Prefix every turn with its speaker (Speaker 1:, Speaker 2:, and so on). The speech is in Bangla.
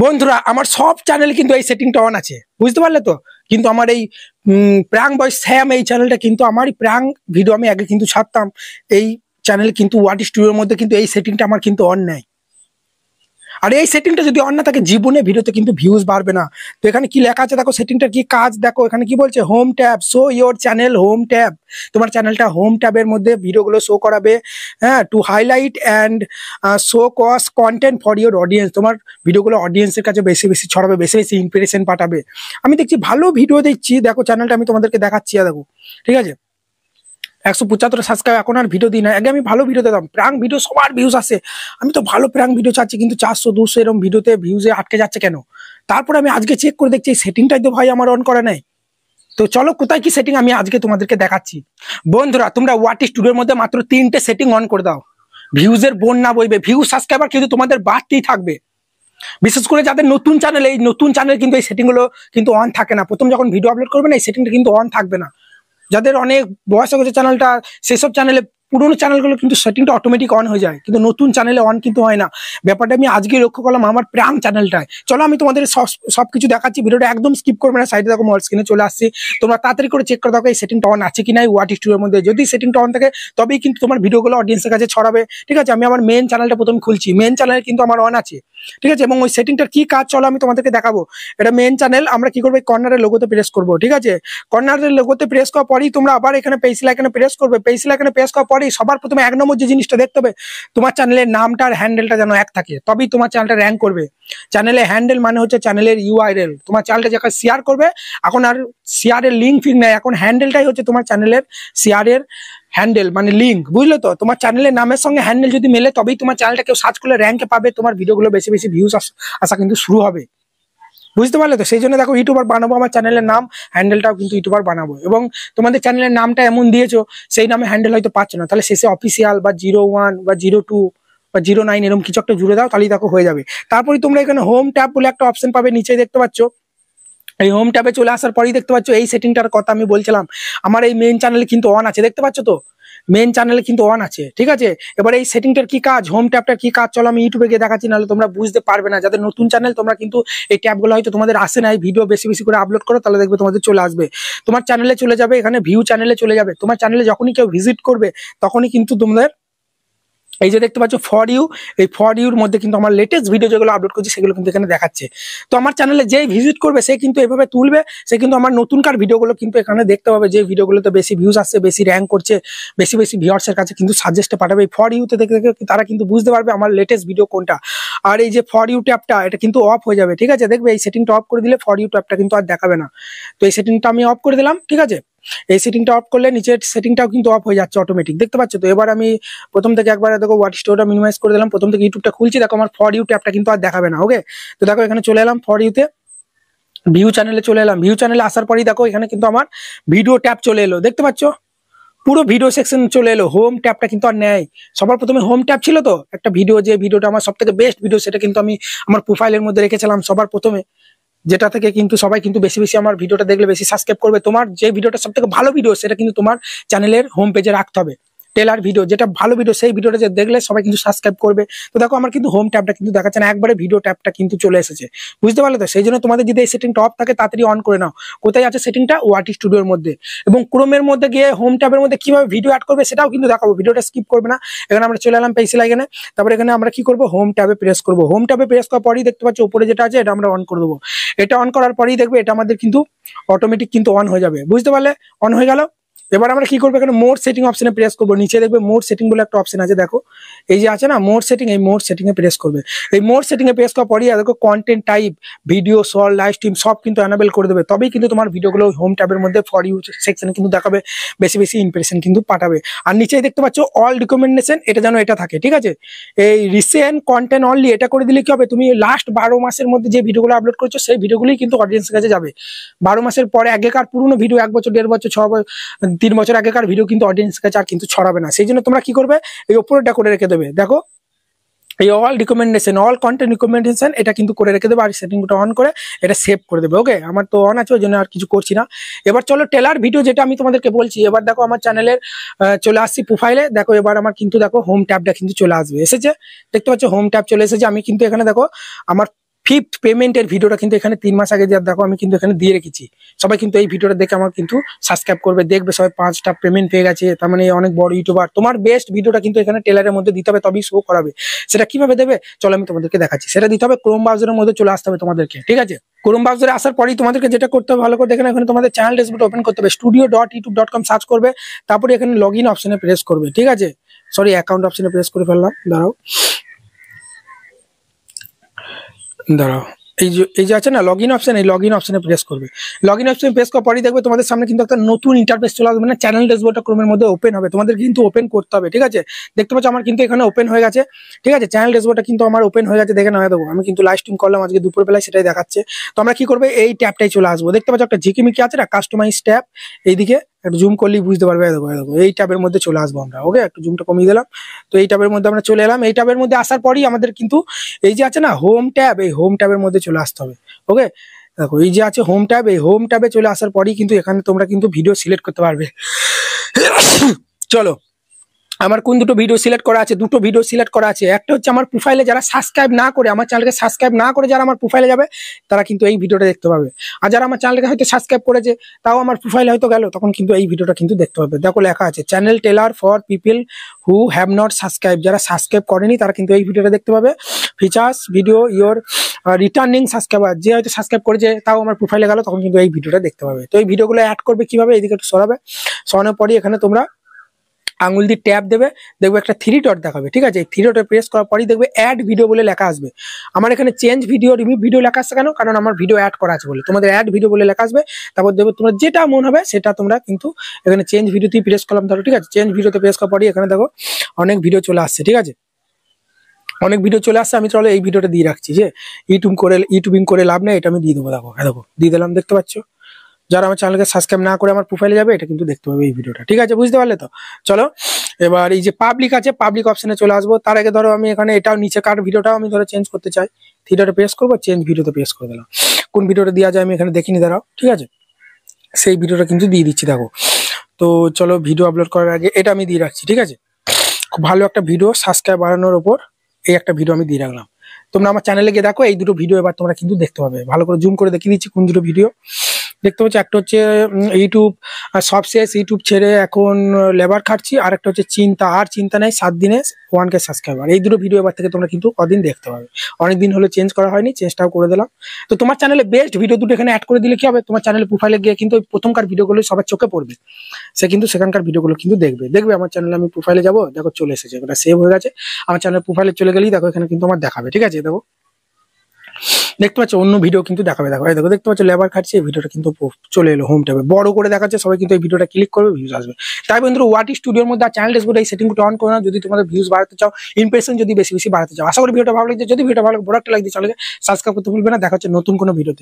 Speaker 1: বন্ধুরা আমার সব চ্যানেলে কিন্তু এই সেটিংটা অন আছে, বুঝতে পারলে তো। কিন্তু আমার এই প্র্যাঙ্ক বয় স্যাম এই চ্যানেলটা কিন্তু আমারই প্র্যাঙ্ক ভিডিও আমি আগে কিন্তু ছাড়তাম। এই চ্যানেল কিন্তু ওয়াট স্টুডিওর মধ্যে কিন্তু এই সেটিংটা আমার কিন্তু অন নাই। আর এই সেটিংটা যদি অন না থাকে জীবনে ভিডিওতে কিন্তু ভিউজ বাড়বে না। তো এখানে কি লেখা আছে দেখো, সেটিংটার কি কাজ দেখো। এখানে কি বলছে, home tab show your channel home tab. তোমার চ্যানেলটা হোম ট্যাবের মধ্যে ভিডিওগুলো শো করাবে, হ্যাঁ, to highlight and show cos content for your audience. তোমার ভিডিওগুলো অডিয়েন্সের কাছে বেশি বেশি ছড়াবে, বেশি বেশি ইমপ্রেশন পাঠাবে। আমি দেখছি ভালো ভিডিও দিচ্ছি, দেখো চ্যানেলটা আমি তোমাদেরকে দেখাচ্ছি, দেখো ঠিক আছে। 175 সাবস্ক্রাইব, এখন আর ভিডিও দিই না। আগে আমি ভালো ভিডিও দিতাম, প্র্যাঙ্ক ভিডিও সবার ভিউজ আসে। আমি তো ভালো প্র্যাঙ্ক ভিডিও চাচ্ছি, কিন্তু 400-200 এরকম ভিডিওতে ভিউজে আটকে যাচ্ছে কেন? তারপরে আমি আজকে চেক করে দেখছি এই সেটিংটাই তো ভাই আমার অন করা নেই। তো চলো কোথায় কি সেটিং আমি আজকে তোমাদেরকে দেখাচ্ছি। বন্ধুরা তোমরা ওয়াট স্টুডিওর মধ্যে মাত্র 3টে সেটিং অন করে দাও, ভিউজের বন্যা বইবে, ভিউজ সাবস্ক্রাইবার কিন্তু তোমাদের বাড়তেই থাকবে। বিশেষ করে যাদের নতুন চ্যানেল, এই নতুন চ্যানেল কিন্তু এই সেটিংগুলো কিন্তু অন থাকে না। প্রথম যখন ভিডিও আপলোড করবে না, এই সেটিংটা কিন্তু অন থাকবে না। যাদের অনেক বয়স হয়ে গেছে চ্যানেলটা, সেসব চ্যানেলে, পুরোনো চ্যানেলগুলো কিন্তু সেটিংটা অটোমেটিক অন হয়ে যায়, কিন্তু নতুন চ্যানেলে অন কিন্তু হয় না। ব্যাপারটা আমি আজকে লক্ষ্য করলাম আমার প্র্যাঙ্ক চ্যানেলটায়। চলো আমি তোমাদের সবকিছু দেখাচ্ছি, ভিডিওটা একদম স্কিপ করবে না। সাইডে দেখো মোবাইল স্ক্রিনে চলে আসছি, তোমরা তাড়াতাড়ি করে চেক করে দেখো এই সেটিংটা অন আছে কি না ওয়াট স্টুডিওর মধ্যে। যদি সেটিংটা অন থাকে তবেই কিন্তু তোমার ভিডিওগুলো অডিয়েন্সের কাছে ছড়াবে, ঠিক আছে। আমি আমার মেন চ্যানেলটা প্রথমে খুলছি, মেন চ্যানেল কিন্তু আমার অন আছে, ঠিক আছে। এবং ওই সেটিংটার কি কাজ চলো আমি তোমাদেরকে দেখাবো। এটা মেন চ্যানেল, আমরা কি করবো, কর্নারের লোগোতে প্রেস করবো, ঠিক আছে। কর্নারের লোগোতে প্রেস করার পরেই তোমরা আবার এখানে পেন্সিল আইকনে প্রেস করবে। পেন্সিল আইকনে প্রেস করার পরেই সবার প্রথমে 1 নম্বর যে জিনিসটা দেখতে হবে, তোমার চ্যানেলের নামটা আর হ্যান্ডেলটা যেন এক থাকে, তবেই তোমার চ্যানেলটা র্যাঙ্ক করবে। চ্যানেলের হ্যান্ডেল মানে হচ্ছে চ্যানেলের ইউআরএল। তোমার চ্যানেলটা যখন শেয়ার করবে, এখন আর শেয়ারের লিঙ্ক ফিঙ্ক নেই, এখন হ্যান্ডেলটাই হচ্ছে তোমার চ্যানেলের শেয়ারের হ্যান্ডেল মানে লিঙ্ক, বুঝলো তো। তোমার চ্যানেলের নামের সঙ্গে হ্যান্ডেল যদি মেলে তবেই তোমার চ্যানেলটা কেউ সার্চ করলে র্যাঙ্কে পাবে, তোমার ভিডিওগুলো বেশি বেশি ভিউজ আসা কিন্তু শুরু হবে, বুঝতে পারলে তো। সেই জন্য দেখো ইউটিউবার বানাবো, আমার চ্যানেলের নাম হ্যান্ডেলটাও কিন্তু ইউটিউবার বানাবো। এবং তোমাদের চ্যানেলের নামটা এমন দিয়েছো সেই নামে হ্যান্ডেল হয়তো পাচ্ছ না, তাহলে শেষে অফিসিয়াল বা 01 বা 02 বা 09 এরকম কিছু একটা জুড়ে দাও, তাহলেই দেখো হয়ে যাবে। তারপরে তোমরা এখানে হোম ট্যাব বলে একটা অপশন পাবে, নিচে দেখতে পাচ্ছ। এই হোম ট্যাবে চলে আসার পরেই দেখতে পাচ্ছ এই সেটিংটার কথা আমি বলছিলাম, আমার এই মেন চ্যানেলে কিন্তু অন আছে, দেখতে পাচ্ছ তো। মেন চ্যানেলে কিন্তু অন আছে, ঠিক আছে। এবার এই সেটিংটার কি কাজ, হোম ট্যাবটার কি কাজ চলো আমি ইউটিউবে গিয়ে দেখাচ্ছি, নাহলে তোমরা বুঝতে পারবে না। যাদের নতুন চ্যানেল তোমরা কিন্তু এই ট্যাবগুলো হয়তো তোমাদের আসে না, এই ভিডিও বেশি বেশি করে আপলোড করো, তাহলে দেখবে তোমাদের চলে আসবে। তোমার চ্যানেলে চলে যাবে, এখানে ভিউ চ্যানেলে চলে যাবে। তোমার চ্যানেলে যখনই কেউ ভিজিট করবে তখনই কিন্তু তোমাদের এই যে দেখতে পাচ্ছ ফর ইউ, এই ফর ইউর মধ্যে কিন্তু আমার লেটেস্ট ভিডিও যেগুলো আপলোড করছি সেগুলো কিন্তু এখানে দেখাচ্ছে। তো আমার চ্যানেলে যেই ভিজিট করবে সে কিন্তু এভাবে তুলবে, সে কিন্তু আমার নতুনকার ভিডিওগুলো কিন্তু এখানে দেখতে পাবে, যে ভিডিওগুলোতে বেশি ভিউজ আসছে, বেশি র্যাঙ্ক করছে, বেশি বেশি ভিউয়ার্সের কাছে কিন্তু সাজেস্টে পাঠাবে। এই ফর ইউতে দেখে দেখে তারা কিন্তু বুঝতে পারবে আমার লেটেস্ট ভিডিও কোনটা। আর এই যে ফর ইউ ট্যাবটা, এটা কিন্তু অফ হয়ে যাবে, ঠিক আছে। দেখবে এই সেটিংটা অফ করে দিলে ফর ইউ ট্যাবটা কিন্তু আর দেখাবে না। তো এই সেটিংটা আমি অফ করে দিলাম, ঠিক আছে। এই সেটিংটা অফ করলে নিচের সেটিংটাও কিন্তু অফ হয়ে যাচ্ছে অটোমেটিক, দেখতে পাচ্ছ তো। এবার আমি প্রথম থেকে একবার দেখো ওয়াট স্টোরটা মিনিমাইজ করে দিলাম, প্রথম থেকে ইউটিউবটা খুলছি, দেখো আমার ফর ইউ ট্যাবটা কিন্তু আর দেখাবে না। ওকে, তো দেখো এখানে চলে এলাম ফর ইউতে, ভিউ চ্যানেলে চলে এলাম। ভিউ চ্যানেলে আসার পরেই দেখো এখানে কিন্তু আমার ভিডিও ট্যাব চলে এলো, দেখতে পাচ্ছ। পুরো ভিডিও সেকশন চলে এলো, হোম ট্যাবটা কিন্তু আর নেই। সবার প্রথমে হোম ট্যাব ছিল তো, একটা ভিডিও, যে ভিডিওটা আমার সব থেকে বেস্ট ভিডিও, সেটা কিন্তু আমি আমার প্রোফাইলের মধ্যে রেখেছিলাম সবার প্রথমে, যেটা থেকে কিন্তু সবাই কিন্তু বেশি বেশি আমার ভিডিওটা দেখলে বেশি সাবস্ক্রাইব করবে। তোমার যে ভিডিওটা সব থেকে ভালো ভিডিও সেটা কিন্তু তোমার চ্যানেলের হোম পেজে রাখতে হবে। টেলার ভিডিও যেটা ভালো ভিডিও, সেই ভিডিওটা যে দেখলে সবাই কিন্তু সাবস্ক্রাইব করবে। তো দেখো আমার কিন্তু হোম ট্যাবটা কিন্তু দেখাচ্ছে না, একবারে ভিডিও ট্যাবটা কিন্তু চলে এসেছে, বুঝতে পারলে তো। সেই জন্য তোমাদের যদি এই সেটিংটা অফ থাকে তাড়াতাড়ি অন করে নাও। কোথায় আছে সেটিংটা, ওয়াট স্টুডিওর মধ্যে। এবং ক্রোমের মধ্যে গিয়ে হোম ট্যাবের মধ্যে কিভাবে ভিডিও অ্যাড করবে সেটাও কিন্তু দেখাবো, ভিডিওটা স্কিপ করবে না। এখানে আমরা চলে এলাম পেন্সিল আইকনে, তারপরে এখানে আমরা কি করবো, হোম ট্যাবে প্রেস করবো। হোম ট্যাবে প্রেস করার পরেই দেখতে পাচ্ছ উপরে যেটা আছে এটা আমরা অন করে দেবো। এটা অন করার পরেই দেখবে এটা আমাদের কিন্তু অটোমেটিক কিন্তু অন হয়ে যাবে, বুঝতে পারলে। অন হয়ে গেল। এবার আমরা কি করবো, এখানে মোর সেটিং অপশনে প্রেস করবো। নিচে দেখবে মোর সেটিং বলে একটা অপশন আছে, দেখো এই যে আছে না মোর সেটিং, এই মোর সেটিং এ প্রেস করবে। এই মোর সেটিং এ প্রেস করার পরই দেখো content type, video, short, live stream সব কিন্তু এনাবেল করে দেবে, তবেই কিন্তু তোমার ভিডিওগুলো হোম ট্যাবের মধ্যে ফর ইউ সেকশনে কিন্তু দেখাবে, বেশি বেশি ইমপ্রেশন কিন্তু পাঠাবে। আর নিচেই দেখতে পাচ্ছ অল রিকমেন্ডেশন, এটা যেন এটা থাকে, ঠিক আছে। এই রিসেন্ট কন্টেন্ট অনলি, এটা করে দিলে কি হবে, তুমি লাস্ট 12 মাসের মধ্যে যে ভিডিওগুলো আপলোড করছো সেই ভিডিওগুলোই কিন্তু অডিয়েন্সের কাছে যাবে। 12 মাসের পরে আগেকার পুরনো ভিডিও, 1 বছর, 1.5 বছর, 3 বছর আগেকার ভিডিও কিন্তু অডিয়েন্সের কাছে আর কিন্তু ছড়াবে না। সেই জন্য তোমরা কি করবে, এই উপরেটা করে রেখে দেবে, দেখো এই all recommendation, all content recommendation, এটা কিন্তু করে রেখে দেবে। আর সেটিংটা অন করে এটা সেভ করে দেবে। ওকে, আমার তো অন আছে ওই জন্য আর কিছু করছি না। এবার চলো টেলার ভিডিও, যেটা আমি তোমাদেরকে বলছি। এবার দেখো আমার চ্যানেলের চলে আসছি প্রোফাইলে, দেখো এবার আমার কিন্তু দেখো হোম ট্যাবটা কিন্তু চলে আসবে, এসেছে, দেখতে পাচ্ছ হোম ট্যাব চলে এসেছে। আমি কিন্তু এখানে দেখো আমার 5th পেমেন্টের ভিডিওটা কিন্তু এখানে 3 মাস আগে দেখো আমি কিন্তু এখানে দিয়ে রেখেছি। সবাই কিন্তু এই ভিডিওটা দেখে আমার কিন্তু সাবস্ক্রাইব করবে, দেখবে সবাই 5টা পেমেন্ট পেয়ে গেছে, তার মানে অনেক বড় ইউটিউবার। তোমার বেস্ট ভিডিওটা কিন্তু এখানে টেলারের মধ্যে দিতে হবে, তবেই শো করাবে। সেটা কিভাবে দেবে চলো আমি তোমাদেরকে দেখাচ্ছি। সেটা দিতে হবে ক্রোম ব্রাউজারের মধ্যে চলে আসতে হবে তোমাদেরকে, ঠিক আছে? ক্রোম ব্রাউজারে আসার পরেই তোমাদেরকে যেটা করতে হবে ভালো করে দেখে এখানে তোমাদের চ্যানেল ড্যাশবোর্ড ওপেন করতে হবে, studio.youtube.com সার্চ করবে, তারপরে এখানে লগইন অপশনে প্রেস করবে, ঠিক আছে? সরি, অ্যাকাউন্ট অপশনে প্রেস করে ফেললাম, দাঁড়াও। এই যে আছে না লগইন অপশন, এই লগইন অপশনে প্রেস করবে। লগইন অপশনে প্রেস করার পরেই দেখবে তোমাদের সামনে কিন্তু একটা নতুন ইন্টারফেস চলে আসবে, না চ্যানেল ড্যাশবোর্ডটা ক্রোমের মধ্যে ওপেন হবে, তোমাদের কিন্তু ওপেন করতে হবে, ঠিক আছে? দেখতে পাচ্ছ আমার কিন্তু এখানে ওপেন হয়ে গেছে, ঠিক আছে? চ্যানেল ড্যাশবোর্ডটা কিন্তু আমার ওপেন হয়ে গেছে, দেখে নেওয়া দেবো। আমি কিন্তু লাইভ স্ট্রিম করলাম আজকে দুপুরবেলায়, সেটাই দেখাচ্ছে। তো আমরা কি করবে, এই ট্যাবটাই চলে আসবো। দেখতে পাচ্ছ একটা ঝিকিমিকি আছে না কাস্টমাইজ ট্যাব, এইদিকে একটু জুম করলেই বুঝতে পারবে। দেখো এই ট্যাবের মধ্যে চলে আসবো আমরা। ওকে, একটু জুমটা কমিয়ে দিলাম। তো এই ট্যাবের মধ্যে আমরা চলে এলাম। এই ট্যাবের মধ্যে আসার পরই আমাদের কিন্তু এই যে আছে না হোম ট্যাব, এই হোম ট্যাবের মধ্যে চলে আসতে হবে। ওকে, দেখো এই যে আছে হোম ট্যাব, এই হোম ট্যাবে চলে আসার পরই কিন্তু এখানে তোমরা কিন্তু ভিডিও সিলেক্ট করতে পারবে। চলো, আমার কোন দুটো ভিডিও সিলেক্ট করা আছে? দুটো ভিডিও সিলেক্ট করা আছে। একটা হচ্ছে আমার প্রোফাইলে যারা সাবস্ক্রাইব না করে, আমার চ্যানেলকে সাবস্ক্রাইব না করে যারা আমার প্রোফাইলে যাবে, তারা কিন্তু এই ভিডিওটা দেখতে পাবে। আর যারা আমার চ্যানেলকে হয়তো সাবস্ক্রাইব করেছে, তাও আমার প্রোফাইলে হয়তো গেল, তখন কিন্তু এই ভিডিওটা কিন্তু দেখতে পাবে। দেখো লেখা আছে channel teller for people who have not subscribe. যারা সাবস্ক্রাইব করেনি তারা কিন্তু এই ভিডিওটা দেখতে পাবে। Features video your returning subscriber, যে হয়তো সাবস্ক্রাইব করেছে তাও আমার প্রোফাইলে গেল, তখন কিন্তু এই ভিডিওটা দেখতে পাবে। তো এই ভিডিওগুলো অ্যাড করবে কিভাবে, এদিকে একটু সরাবে। সরানোর পরই এখানে তোমরা আঙুল দিয়ে ট্যাপ দেবে, দেখবে একটা 3 ডট দেখাবে, ঠিক আছে? এই 3 ডটে প্রেস করার পরই দেখবে অ্যাড ভিডিও বলে লেখা আসবে। আমার এখানে চেঞ্জ ভিডিও রিমুভ ভিডিও লেখা আসছে কেন? কারণ আমার ভিডিও অ্যাড করা আছে বলে। তোমাদের অ্যাড ভিডিও বলে লেখা আসবে, তারপর দেখবে তোমরা যেটা মন হবে সেটা তোমরা কিন্তু এখানে চেঞ্জ ভিডিওতেই প্রেস করলাম, ধরো, ঠিক আছে? চেঞ্জ ভিডিওতে প্রেস করার পরই এখানে দেখো অনেক ভিডিও চলে আসছে, ঠিক আছে? অনেক ভিডিও চলে আসছে। আমি চলো এই ভিডিওটা দিয়ে রাখছি, যে ইউটিউবিং করে লাভ নেই, এটা আমি দিয়ে দেবো। দেখো দেখো দিয়ে দিলাম, দেখতে পাচ্ছ? যারা আমার চ্যানেলকে সাবস্ক্রাইব না করে আমার প্রোফাইলে যাবে, এটা কিন্তু দেখতে পাবে এই ভিডিওটা, ঠিক আছে? বুঝতে পারলে তো? চলো এবার এই যে পাবলিক আছে, পাবলিক অপশনে চলে আসবো। তার আগে ধরো আমি এখানে এটাও নিচে কার ভিডিওটাও আমি ধরো চেঞ্জ করতে চাই, থিয়েটারে প্রেস করবো, চেঞ্জ ভিডিওতে প্রেস করে দিলাম। কোন ভিডিওটা দেওয়া যায় আমি এখানে দেখিনি, দাঁড়াও, ঠিক আছে? সেই ভিডিওটা কিন্তু দিয়ে দিচ্ছি, দেখো। তো চলো ভিডিও আপলোড করার আগে এটা আমি দিয়ে রাখছি, ঠিক আছে? খুব ভালো একটা ভিডিও সাবস্ক্রাইব বাড়ানোর ওপর এই একটা ভিডিও আমি দিয়ে রাখলাম। তোমরা আমার চ্যানেলে গিয়ে দেখো, এই দুটো ভিডিও এবার তোমরা কিন্তু দেখতে পাবে। ভালো করে জুম করে দেখিয়ে দিচ্ছি কোন দুটো ভিডিও দেখতে পাচ্ছি। একটা হচ্ছে ইউটিউব সবশেষ ইউটিউব ছেড়ে এখন লেবার খাটছি, আর একটা হচ্ছে চিন্তা নেই 7 দিনে 1K সাবস্ক্রাইবার। এই দুটো ভিডিও এবার থেকে তোমরা কিন্তু কদিন দেখতে পাবে। অনেকদিন হলে চেঞ্জ করা হয়নি, চেঞ্জটাও করে দিলাম। তো তোমার চ্যানেলে বেস্ট ভিডিও দুটো এখানে অ্যাড করে দিলে কি হবে, তোমার চ্যানেলে প্রোফাইলে গিয়ে কিন্তু প্রথমকার ভিডিওগুলো সবার চোখে পড়বে, সে কিন্তু সেখানকার ভিডিওগুলো কিন্তু দেখবে। আমার চ্যানেলে আমি প্রোফাইলে যাবো, দেখো চলে এসেছে, ওটা সেভ হয়ে গেছে। আমার চ্যানেলের প্রোফাইলে চলে গেলেই দেখো এখানে কিন্তু আমার দেখাবে, ঠিক আছে? দেখো দেখতে পাচ্ছ অন্য ভিডিও কিন্তু দেখাবে। দেখো এই দেখো দেখতে পাচ্ছ লেবার খাটছে, এই ভিডিওটা কিন্তু চলে এলো হোম ট্যাবে, বড় করে দেখাচ্ছে। সবাই কিন্তু এই ভিডিওটা ক্লিক করবে, ভিউজ আসবে। তাই বন্ধুরা ওয়াটি স্টুডিওর মধ্যে আর চ্যানেল ড্যাশবোর্ডে এই সেটিংটা অন করে নাও, যদি তোমাদের ভিউজ বাড়াতে চাও, ইমপ্রেশন যদি বেশি বাড়াতে চাও। আশা করি ভিডিওটা ভালো লাগছে। যদি ভিডিওটা ভালো লাগে বড় একটা লাইক দিয়ে চলে সাবস্ক্রাইব করতে ভুলবে না। দেখা হচ্ছে নতুন কোনো ভিডিওতে।